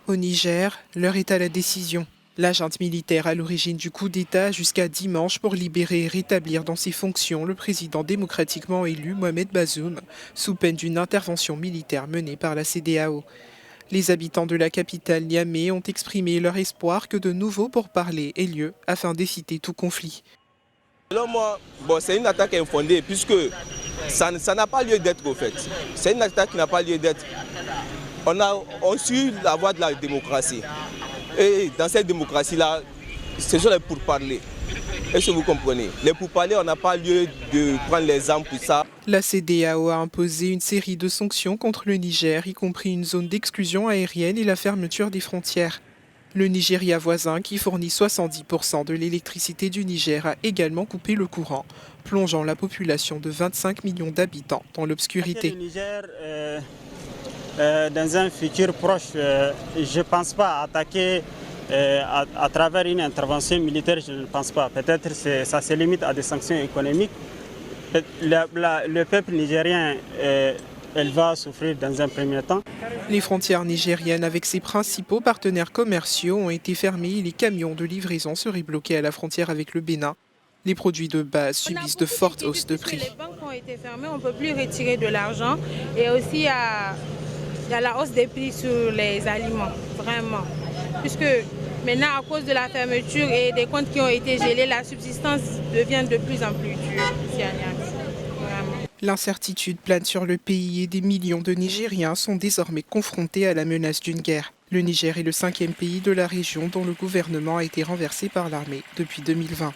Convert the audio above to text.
Au Niger, l'heure est à la décision. La junte militaire à l'origine du coup d'État jusqu'à dimanche pour libérer et rétablir dans ses fonctions le président démocratiquement élu Mohamed Bazoum, sous peine d'une intervention militaire menée par la CEDEAO. Les habitants de la capitale Niamey ont exprimé leur espoir que de nouveaux pourparlers aient lieu afin d'éviter tout conflit. Selon moi, c'est une attaque infondée puisque ça n'a pas lieu d'être au fait. C'est une attaque qui n'a pas lieu d'être. On suit la voie de la démocratie. Et dans cette démocratie-là, ce sont les pourparlers. Est-ce que vous comprenez? Les pourparlers, on n'a pas lieu de prendre les armes pour ça. La CEDEAO a imposé une série de sanctions contre le Niger, y compris une zone d'exclusion aérienne et la fermeture des frontières. Le Nigeria voisin, qui fournit 70% de l'électricité du Niger, a également coupé le courant, plongeant la population de 25 millions d'habitants dans l'obscurité. Le Niger, dans un futur proche, je ne pense pas attaquer à travers une intervention militaire, je ne pense pas. Peut-être que ça se limite à des sanctions économiques. Le peuple nigérien elle va souffrir dans un premier temps. Les frontières nigériennes avec ses principaux partenaires commerciaux ont été fermées et les camions de livraison seraient bloqués à la frontière avec le Bénin. Les produits de base subissent de fortes hausses de prix. Les banques ont été fermées, on ne peut plus retirer de l'argent et aussi il y a la hausse des prix sur les aliments, vraiment. Puisque maintenant, à cause de la fermeture et des comptes qui ont été gelés, la subsistance devient de plus en plus dure ici à Niamey. L'incertitude plane sur le pays et des millions de Nigériens sont désormais confrontés à la menace d'une guerre. Le Niger est le 5e pays de la région dont le gouvernement a été renversé par l'armée depuis 2020.